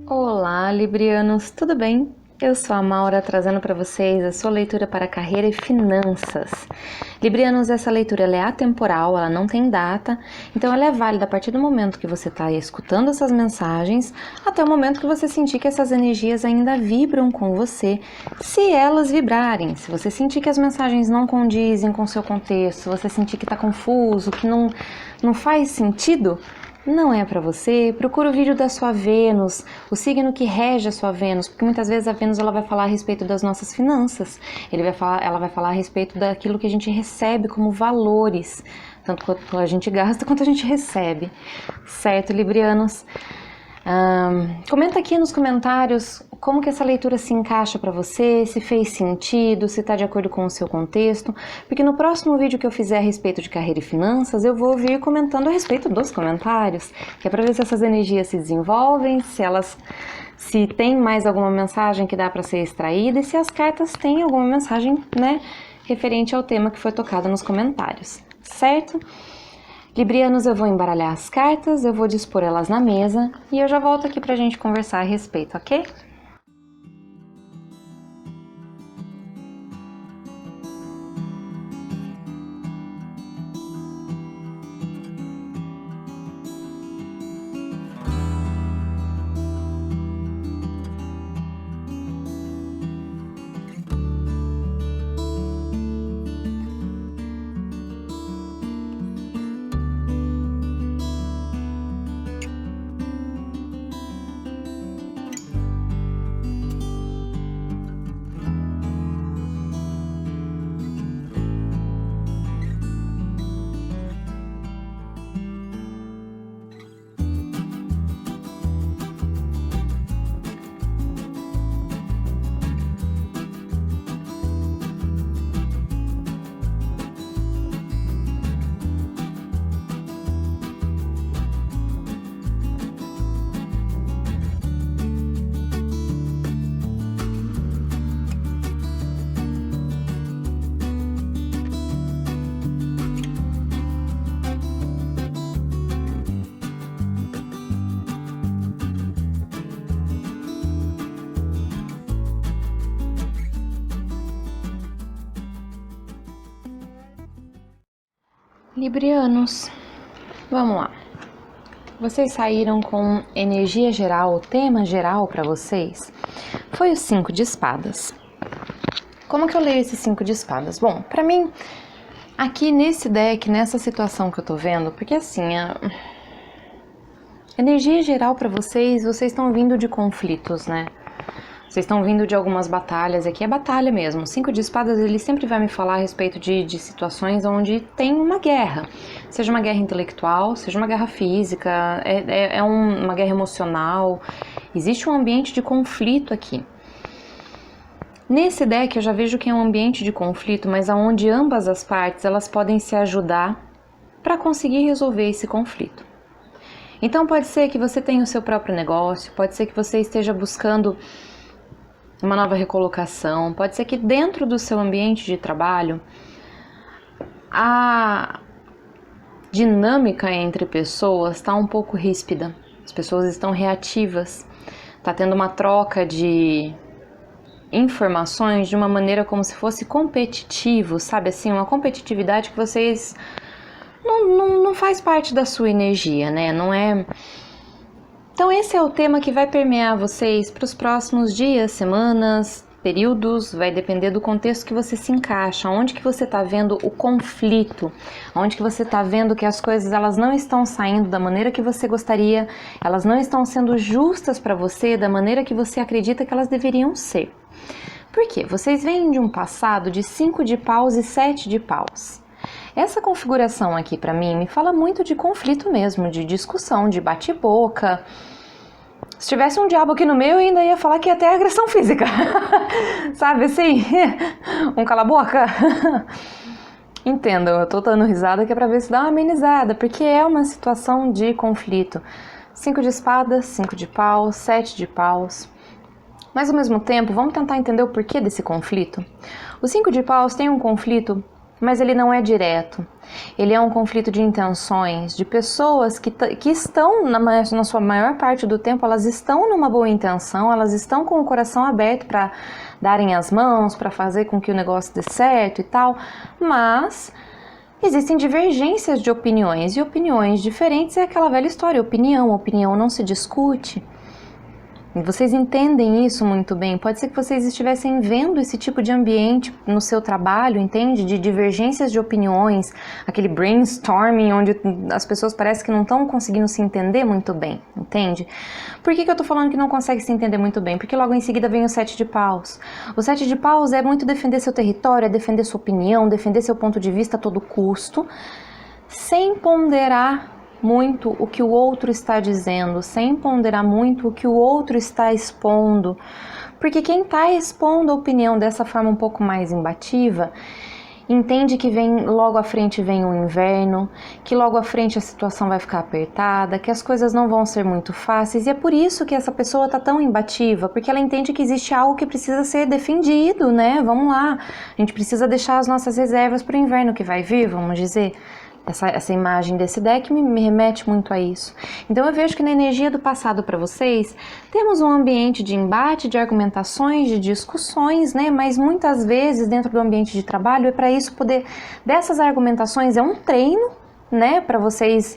Olá, librianos, tudo bem? Eu sou a Maura, trazendo para vocês a sua leitura para carreira e finanças. Librianos, essa leitura ela é atemporal, ela não tem data, então ela é válida a partir do momento que você está escutando essas mensagens até o momento que você sentir que essas energias ainda vibram com você, se elas vibrarem. Se você sentir que as mensagens não condizem com o seu contexto, se você sentir que está confuso, que não faz sentido, não é para você. Procura o vídeo da sua Vênus, o signo que rege a sua Vênus, porque muitas vezes a Vênus ela vai falar a respeito das nossas finanças, ela vai falar a respeito daquilo que a gente recebe como valores, tanto quanto a gente gasta quanto a gente recebe, certo, librianos? Comenta aqui nos comentários como que essa leitura se encaixa para você, se fez sentido, se está de acordo com o seu contexto, porque no próximo vídeo que eu fizer a respeito de carreira e finanças, eu vou vir comentando a respeito dos comentários, que é para ver se essas energias se desenvolvem, se tem mais alguma mensagem que dá para ser extraída e se as cartas têm alguma mensagem, né, referente ao tema que foi tocado nos comentários, certo? Librianos, eu vou embaralhar as cartas, eu vou dispor elas na mesa e eu já volto aqui pra gente conversar a respeito, ok? Librianos, vamos lá. Vocês saíram com energia geral, o tema geral para vocês foi o 5 de espadas. Como que eu leio esse 5 de espadas? Bom, para mim, aqui nesse deck, nessa situação que eu tô vendo, porque assim, a energia geral para vocês estão vindo de conflitos, né? Vocês estão vindo de algumas batalhas, aqui é batalha mesmo. O 5 de espadas, ele sempre vai me falar a respeito de situações onde tem uma guerra. Seja uma guerra intelectual, seja uma guerra física, uma guerra emocional. Existe um ambiente de conflito aqui. Nesse deck eu já vejo que é um ambiente de conflito, mas onde ambas as partes elas podem se ajudar para conseguir resolver esse conflito. Então pode ser que você tenha o seu próprio negócio, pode ser que você esteja buscando uma nova recolocação, pode ser que dentro do seu ambiente de trabalho a dinâmica entre pessoas está um pouco ríspida, as pessoas estão reativas, está tendo uma troca de informações de uma maneira como se fosse competitivo, sabe assim, uma competitividade que vocês não faz parte da sua energia, né, não é... Então esse é o tema que vai permear vocês para os próximos dias, semanas, períodos, vai depender do contexto que você se encaixa, onde que você está vendo o conflito, onde que você está vendo que as coisas elas não estão saindo da maneira que você gostaria, elas não estão sendo justas para você da maneira que você acredita que elas deveriam ser. Por quê? Vocês vêm de um passado de 5 de paus e 7 de paus. Essa configuração aqui para mim me fala muito de conflito mesmo, de discussão, de bate-boca. Se tivesse um diabo aqui no meio, eu ainda ia falar que ia ter agressão física. Sabe assim? Um cala-boca. Entendam, eu tô dando risada que é pra ver se dá uma amenizada, porque é uma situação de conflito. 5 de espadas, 5 de paus, 7 de paus. Mas ao mesmo tempo, vamos tentar entender o porquê desse conflito. O 5 de paus tem um conflito mas ele não é direto. Ele é um conflito de intenções, de pessoas que estão, na sua maior parte do tempo, elas estão numa boa intenção, elas estão com o coração aberto para darem as mãos, para fazer com que o negócio dê certo e tal, mas existem divergências de opiniões, e opiniões diferentes é aquela velha história, opinião não se discute. E vocês entendem isso muito bem. Pode ser que vocês estivessem vendo esse tipo de ambiente no seu trabalho, entende? De divergências de opiniões, aquele brainstorming onde as pessoas parecem que não estão conseguindo se entender muito bem, entende? Por que eu tô falando que não consegue se entender muito bem? Porque logo em seguida vem o 7 de paus. O 7 de paus é muito defender seu território, é defender sua opinião, defender seu ponto de vista a todo custo, sem ponderar muito o que o outro está dizendo, sem ponderar muito o que o outro está expondo, porque quem está expondo a opinião dessa forma um pouco mais imbativa, entende que logo à frente vem o inverno, que logo à frente a situação vai ficar apertada, que as coisas não vão ser muito fáceis, e é por isso que essa pessoa está tão imbativa, porque ela entende que existe algo que precisa ser defendido, né? Vamos lá, a gente precisa deixar as nossas reservas para o inverno que vai vir, vamos dizer. Essa imagem desse deck me remete muito a isso. Então eu vejo que na energia do passado para vocês, temos um ambiente de embate, de argumentações, de discussões, né? Mas muitas vezes dentro do ambiente de trabalho é para isso poder, dessas argumentações é um treino, né? Para vocês,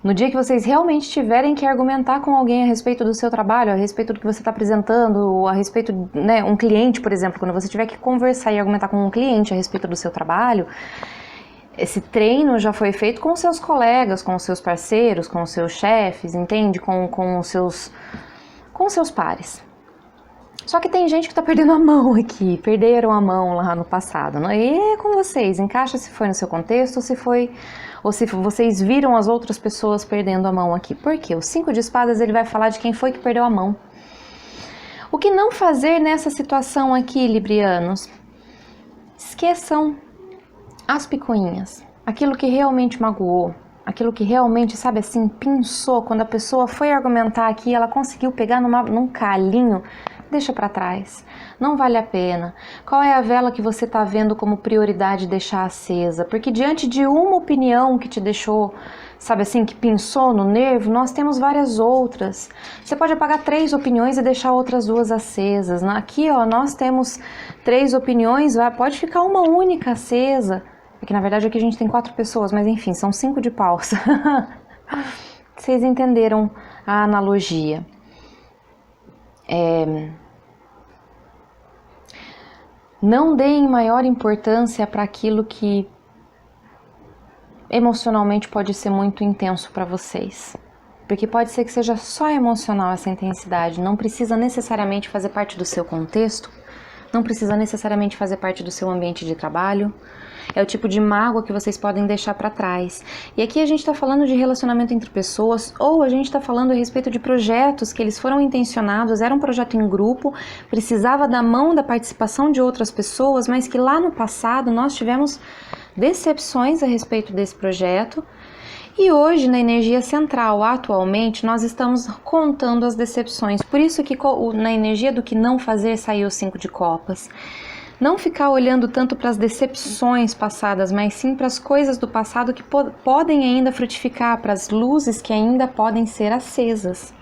no dia que vocês realmente tiverem que argumentar com alguém a respeito do seu trabalho, a respeito do que você está apresentando, a respeito, né? Um cliente, por exemplo, quando você tiver que conversar e argumentar com um cliente a respeito do seu trabalho, esse treino já foi feito com os seus colegas, com os seus parceiros, com os seus chefes, entende? Com os seus pares. Só que tem gente que tá perdendo a mão aqui, perderam a mão lá no passado. Né? E é com vocês, encaixa se foi no seu contexto ou se vocês viram as outras pessoas perdendo a mão aqui. Por quê? O 5 de espadas ele vai falar de quem foi que perdeu a mão. O que não fazer nessa situação aqui, librianos? Esqueçam as picuinhas, aquilo que realmente magoou, aquilo que realmente, sabe assim, pinçou, quando a pessoa foi argumentar aqui, ela conseguiu pegar num calinho, deixa pra trás, não vale a pena. Qual é a vela que você tá vendo como prioridade deixar acesa? Porque diante de uma opinião que te deixou, sabe assim, que pinçou no nervo, nós temos várias outras. Você pode apagar 3 opiniões e deixar outras 2 acesas. Aqui, ó, nós temos 3 opiniões, pode ficar uma única acesa. Porque na verdade aqui a gente tem 4 pessoas, mas enfim, são 5 de paus. Vocês entenderam a analogia. Não deem maior importância para aquilo que emocionalmente pode ser muito intenso para vocês. Porque pode ser que seja só emocional essa intensidade, não precisa necessariamente fazer parte do seu contexto, não precisa necessariamente fazer parte do seu ambiente de trabalho. É o tipo de mágoa que vocês podem deixar para trás. E aqui a gente está falando de relacionamento entre pessoas, ou a gente está falando a respeito de projetos que eles foram intencionados, era um projeto em grupo, precisava da mão, da participação de outras pessoas, mas que lá no passado nós tivemos decepções a respeito desse projeto. E hoje, na energia central, atualmente, nós estamos contando as decepções. Por isso que na energia do que não fazer saiu o 5 de copas. Não ficar olhando tanto para as decepções passadas, mas sim para as coisas do passado que podem ainda frutificar, para as luzes que ainda podem ser acesas.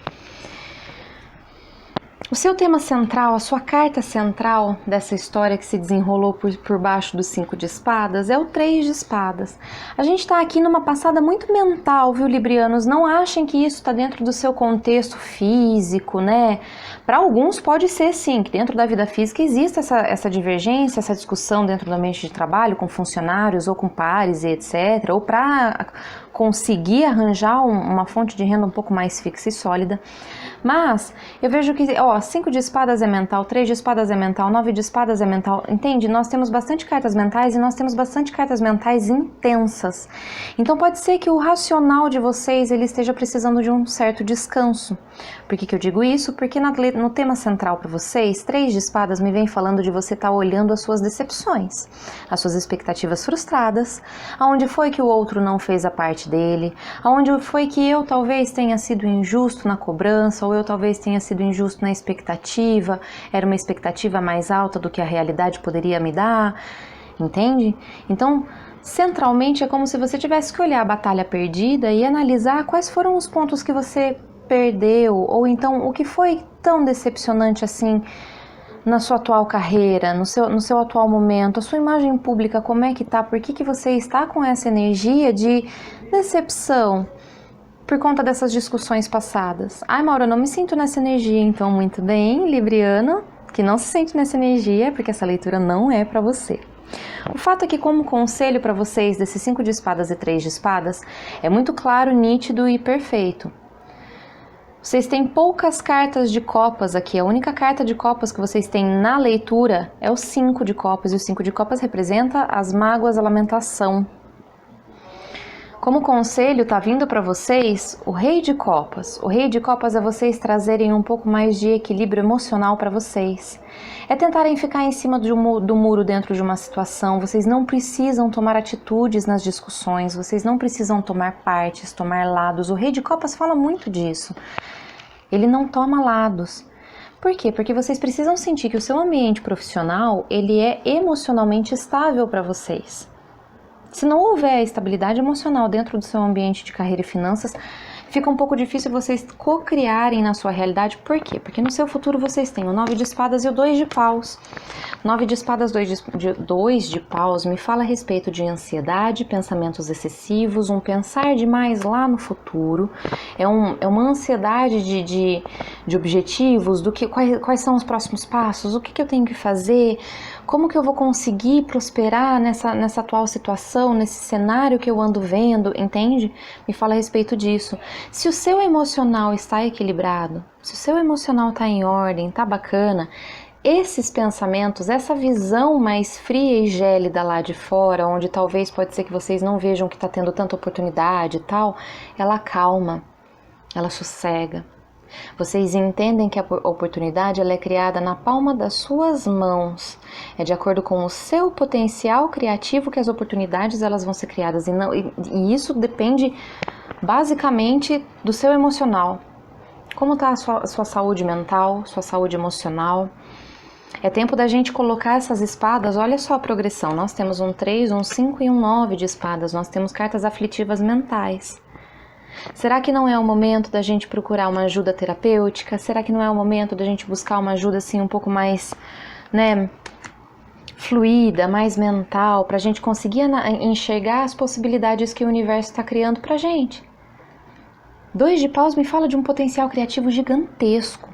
O seu tema central, a sua carta central dessa história que se desenrolou por baixo do 5 de espadas é o 3 de espadas. A gente está aqui numa passada muito mental, viu, librianos? Não achem que isso está dentro do seu contexto físico, né? Para alguns pode ser sim, que dentro da vida física existe essa divergência, essa discussão dentro do ambiente de trabalho com funcionários ou com pares e etc. Ou para conseguir arranjar uma fonte de renda um pouco mais fixa e sólida. Mas eu vejo que, 5 de espadas é mental, 3 de espadas é mental, 9 de espadas é mental, entende? Nós temos bastante cartas mentais e nós temos bastante cartas mentais intensas. Então pode ser que o racional de vocês ele esteja precisando de um certo descanso. Por que eu digo isso? Porque no tema central para vocês, 3 de espadas me vem falando de você estar olhando as suas decepções, as suas expectativas frustradas, aonde foi que o outro não fez a parte dele, aonde foi que eu talvez tenha sido injusto na cobrança, ou eu talvez tenha sido injusto na expectativa, era uma expectativa mais alta do que a realidade poderia me dar. entende? Então, centralmente é como se você tivesse que olhar a batalha perdida e analisar quais foram os pontos que você perdeu, ou então o que foi tão decepcionante assim na sua atual carreira, no seu atual momento, a sua imagem pública, como é que tá, por que você está com essa energia de decepção por conta dessas discussões passadas. Ai, Maura, eu não me sinto nessa energia, então muito bem, Libriano, que não se sente nessa energia, porque essa leitura não é para você. O fato é que, como conselho para vocês desses 5 de espadas e 3 de espadas, é muito claro, nítido e perfeito. Vocês têm poucas cartas de copas aqui, a única carta de copas que vocês têm na leitura é o 5 de copas, e o 5 de copas representa as mágoas, a lamentação. Como conselho, tá vindo para vocês o Rei de Copas. O Rei de Copas é vocês trazerem um pouco mais de equilíbrio emocional para vocês. É tentarem ficar em cima do muro dentro de uma situação. Vocês não precisam tomar atitudes nas discussões, vocês não precisam tomar partes, tomar lados. O Rei de Copas fala muito disso. Ele não toma lados. Por quê? Porque vocês precisam sentir que o seu ambiente profissional, ele é emocionalmente estável para vocês. Se não houver estabilidade emocional dentro do seu ambiente de carreira e finanças, fica um pouco difícil vocês co-criarem na sua realidade. Por quê? Porque no seu futuro vocês têm o 9 de espadas e o 2 de paus. 9 de espadas, 2 de paus me fala a respeito de ansiedade, pensamentos excessivos, um pensar demais lá no futuro. É uma ansiedade de objetivos, quais são os próximos passos, o que eu tenho que fazer, como que eu vou conseguir prosperar nessa atual situação, nesse cenário que eu ando vendo, entende? Me fala a respeito disso. Se o seu emocional está equilibrado, se o seu emocional está em ordem, está bacana, esses pensamentos, essa visão mais fria e gélida lá de fora, onde talvez pode ser que vocês não vejam que está tendo tanta oportunidade e tal, ela acalma, ela sossega. Vocês entendem que a oportunidade ela é criada na palma das suas mãos. É de acordo com o seu potencial criativo que as oportunidades elas vão ser criadas. E isso depende basicamente do seu emocional. Como está a sua saúde mental, sua saúde emocional? É tempo da gente colocar essas espadas, olha só a progressão. Nós temos um 3, um 5 e um 9 de espadas. Nós temos cartas aflitivas mentais. Será que não é o momento da gente procurar uma ajuda terapêutica? Será que não é o momento da gente buscar uma ajuda assim um pouco mais, fluida, mais mental, para a gente conseguir enxergar as possibilidades que o universo está criando para a gente? 2 de paus me fala de um potencial criativo gigantesco.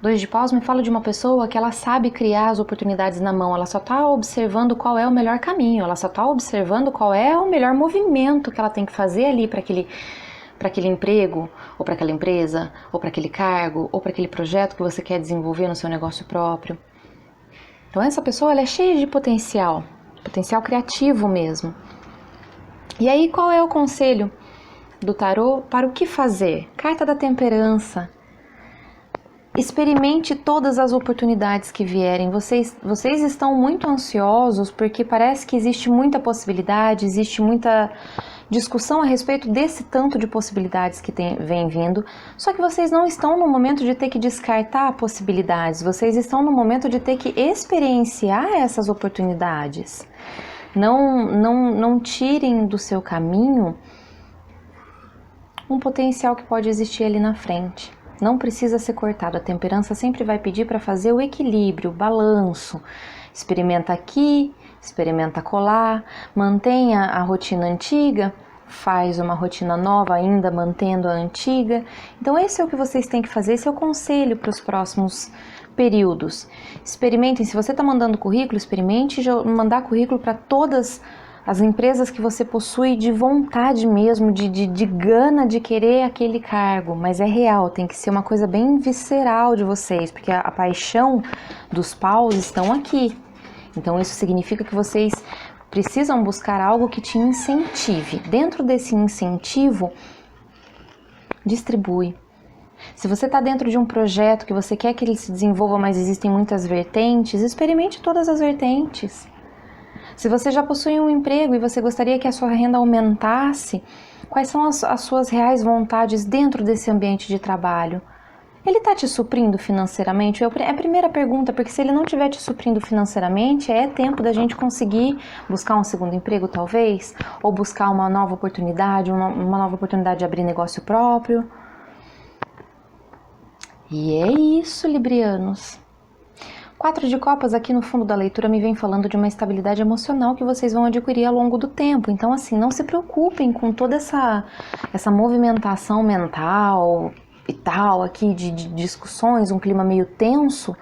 2 de paus me fala de uma pessoa que ela sabe criar as oportunidades na mão, ela só está observando qual é o melhor caminho, ela só está observando qual é o melhor movimento que ela tem que fazer ali para aquele emprego, ou para aquela empresa, ou para aquele cargo, ou para aquele projeto que você quer desenvolver no seu negócio próprio. Então essa pessoa ela é cheia de potencial criativo mesmo. E aí qual é o conselho do tarô para o que fazer? Carta da temperança. Experimente todas as oportunidades que vierem. Vocês estão muito ansiosos porque parece que existe muita possibilidade, existe muita discussão a respeito desse tanto de possibilidades que vem vindo, só que vocês não estão no momento de ter que descartar possibilidades, vocês estão no momento de ter que experienciar essas oportunidades. Não tirem do seu caminho um potencial que pode existir ali na frente. Não precisa ser cortado, a temperança sempre vai pedir para fazer o equilíbrio, o balanço. Experimenta aqui, experimenta colar, mantenha a rotina antiga, faz uma rotina nova ainda mantendo a antiga. Então esse é o que vocês têm que fazer, esse é o conselho para os próximos períodos. Experimentem, se você está mandando currículo, experimente mandar currículo para todas as empresas que você possui de vontade mesmo, de gana de querer aquele cargo, mas é real, tem que ser uma coisa bem visceral de vocês, porque a paixão dos paus estão aqui. Então isso significa que vocês precisam buscar algo que te incentive. Dentro desse incentivo, distribui. Se você está dentro de um projeto que você quer que ele se desenvolva, mas existem muitas vertentes, experimente todas as vertentes. Se você já possui um emprego e você gostaria que a sua renda aumentasse, quais são as suas reais vontades dentro desse ambiente de trabalho? Ele tá te suprindo financeiramente? É a primeira pergunta, porque se ele não estiver te suprindo financeiramente, é tempo da gente conseguir buscar um segundo emprego, talvez, ou buscar uma nova oportunidade, uma nova oportunidade de abrir negócio próprio. E é isso, librianos. 4 de copas aqui no fundo da leitura me vem falando de uma estabilidade emocional que vocês vão adquirir ao longo do tempo. Então, assim, não se preocupem com toda essa movimentação mental e tal aqui de discussões, um clima meio tenso,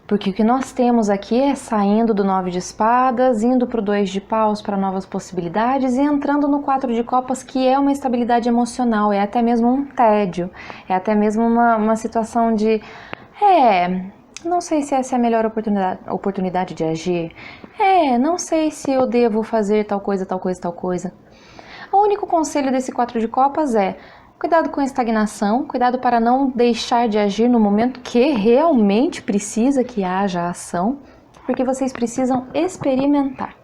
porque o que nós temos aqui é saindo do 9 de espadas, indo para o 2 de paus para novas possibilidades e entrando no 4 de copas, que é uma estabilidade emocional, é até mesmo um tédio, é até mesmo uma situação de... não sei se essa é a melhor oportunidade de agir. Não sei se eu devo fazer tal coisa, tal coisa, tal coisa. O único conselho desse 4 de copas é: cuidado com a estagnação, cuidado para não deixar de agir no momento que realmente precisa que haja ação, porque vocês precisam experimentar.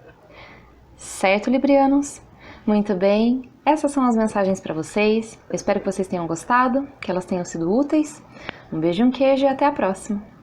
Certo, librianos? Muito bem, essas são as mensagens para vocês. Eu espero que vocês tenham gostado, que elas tenham sido úteis. Um beijo e um queijo e até a próxima!